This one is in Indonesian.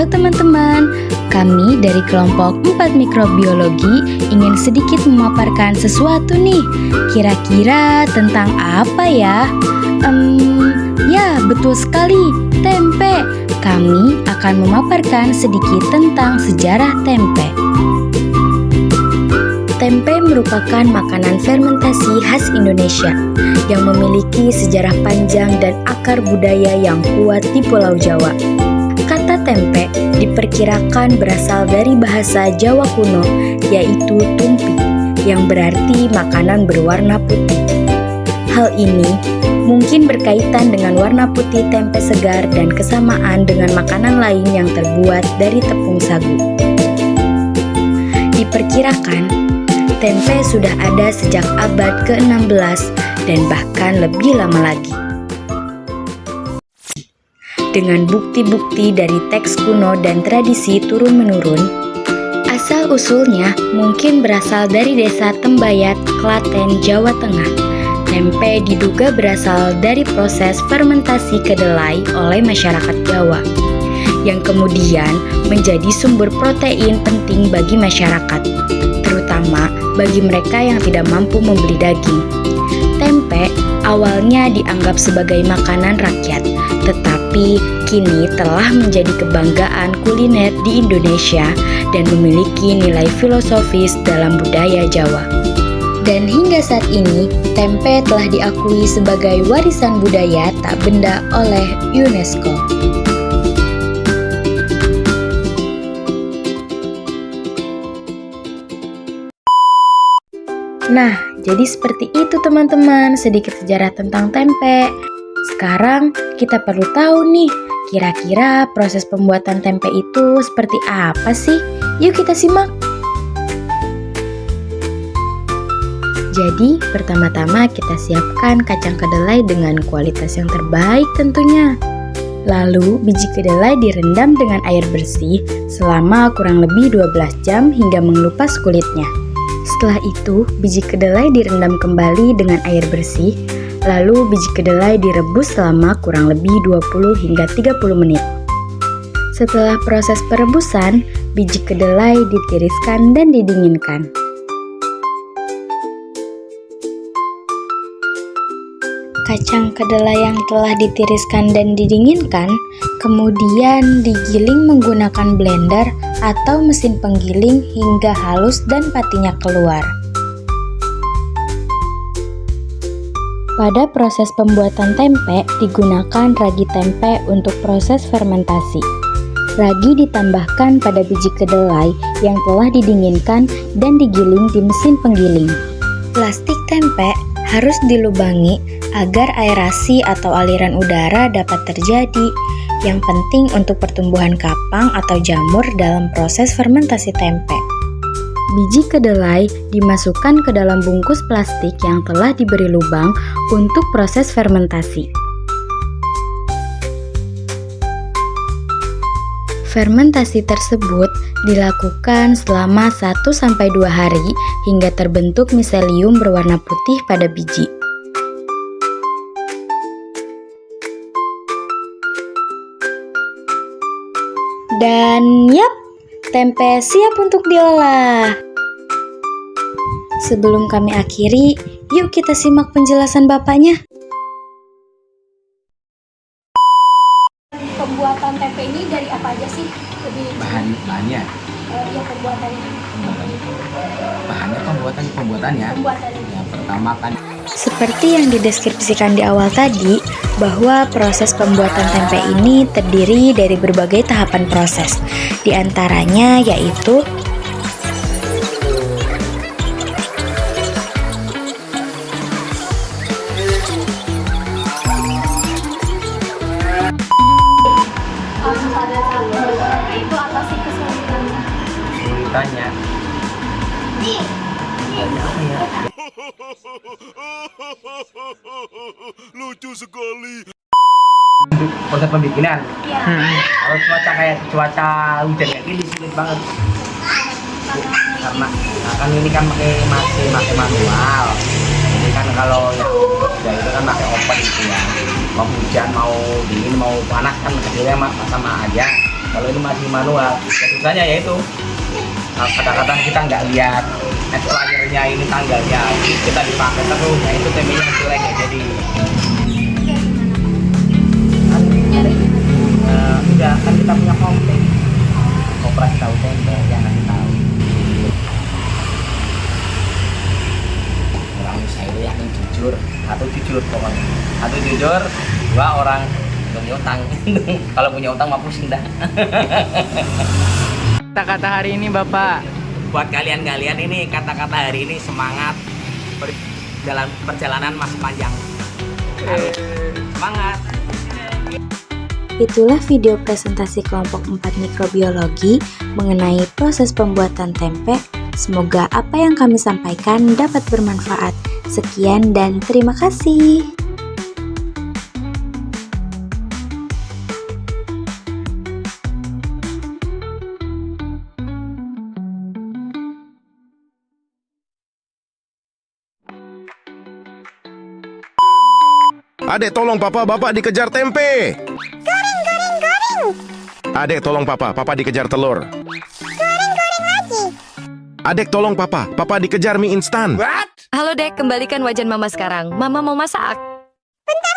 Halo teman-teman, kami dari kelompok 4 mikrobiologi ingin sedikit memaparkan sesuatu nih. Kira-kira tentang apa ya? Ya betul sekali, tempe. Kami akan memaparkan sedikit tentang sejarah tempe. Tempe merupakan makanan fermentasi khas Indonesia yang memiliki sejarah panjang dan akar budaya yang kuat di Pulau Jawa. Kata tempe diperkirakan berasal dari bahasa Jawa kuno, yaitu tumpi, yang berarti makanan berwarna putih. Hal ini mungkin berkaitan dengan warna putih tempe segar dan kesamaan dengan makanan lain yang terbuat dari tepung sagu. Diperkirakan tempe sudah ada sejak abad ke-16 dan bahkan lebih lama lagi. Dengan bukti-bukti dari teks kuno dan tradisi turun-menurun, asal-usulnya mungkin berasal dari desa Tembayat, Klaten, Jawa Tengah. Tempe diduga berasal dari proses fermentasi kedelai oleh masyarakat Jawa, yang kemudian menjadi sumber protein penting bagi masyarakat, terutama bagi mereka yang tidak mampu membeli daging. Tempe awalnya dianggap sebagai makanan rakyat, tetapi kini telah menjadi kebanggaan kuliner di Indonesia dan memiliki nilai filosofis dalam budaya Jawa. Dan hingga saat ini, tempe telah diakui sebagai warisan budaya tak benda oleh UNESCO. Nah, jadi seperti itu teman-teman, sedikit sejarah tentang tempe. Sekarang kita perlu tahu nih, kira-kira proses pembuatan tempe itu seperti apa sih? Yuk kita simak. Jadi, pertama-tama kita siapkan kacang kedelai dengan kualitas yang terbaik tentunya. Lalu, biji kedelai direndam dengan air bersih selama kurang lebih 12 jam hingga mengelupas kulitnya. Setelah itu, biji kedelai direndam kembali dengan air bersih, lalu biji kedelai direbus selama kurang lebih 20 hingga 30 menit. Setelah proses perebusan, biji kedelai ditiriskan dan didinginkan. Kacang kedelai yang telah ditiriskan dan didinginkan kemudian digiling menggunakan blender atau mesin penggiling hingga halus dan patinya keluar. Pada proses pembuatan tempe digunakan ragi tempe untuk proses fermentasi. Ragi ditambahkan pada biji kedelai yang telah didinginkan dan digiling di mesin penggiling. Plastik tempe harus dilubangi agar aerasi atau aliran udara dapat terjadi, yang penting untuk pertumbuhan kapang atau jamur dalam proses fermentasi tempe. Biji kedelai dimasukkan ke dalam bungkus plastik yang telah diberi lubang untuk proses fermentasi. Fermentasi tersebut dilakukan selama 1-2 hari hingga terbentuk miselium berwarna putih pada biji. Dan yap, tempe siap untuk diolah. Sebelum kami akhiri, yuk kita simak penjelasan Bapaknya. Pembuatan tempe ini dari apa aja sih? Bahannya Ya pembuatannya. Bahannya pembuatannya. Yang pertama kan Seperti yang dideskripsikan di awal tadi, bahwa proses pembuatan tempe ini terdiri dari berbagai tahapan proses. Di antaranya yaitu Pada saat pembuatan itu apa sih kesulitannya? kesulitannya. Apa ya? Lucu sekali. Untuk proses pembikinan. Ya. Kalau cuaca hujan kayak gini sulit banget. Karena kan ini kan masih pakai manual. Jadi kan kalau yang kerja itu kan pakai oven gitu ya. Mau hujan, mau dingin, mau panas kan kecilnya sama aja. Kalau ini masih manual, ya susahnya yaitu kadang-kadang kita nggak lihat expirednya ini tanggalnya, kita dipakai terus, nah itu temenya jelek ya jadi. Udah kan kita punya komplek operasi tahu tempe yang ngasih tahu orang saya itu yang jujur pokoknya satu jujur, dua orang punya utang. Kalau punya utang mah pusing dah. Kata-kata hari ini Bapak. Buat kalian ini kata-kata hari ini semangat dalam perjalanan masih panjang. Semangat. Itulah video presentasi kelompok 4 mikrobiologi mengenai proses pembuatan tempe. Semoga apa yang kami sampaikan dapat bermanfaat. Sekian dan terima kasih. Adek tolong papa, bapak dikejar tempe. Goreng. Adek tolong papa, papa dikejar telur. Goreng lagi. Adek tolong papa, papa dikejar mie instan. Halo Dek, kembalikan wajan Mama sekarang. Mama mau masak. Bentar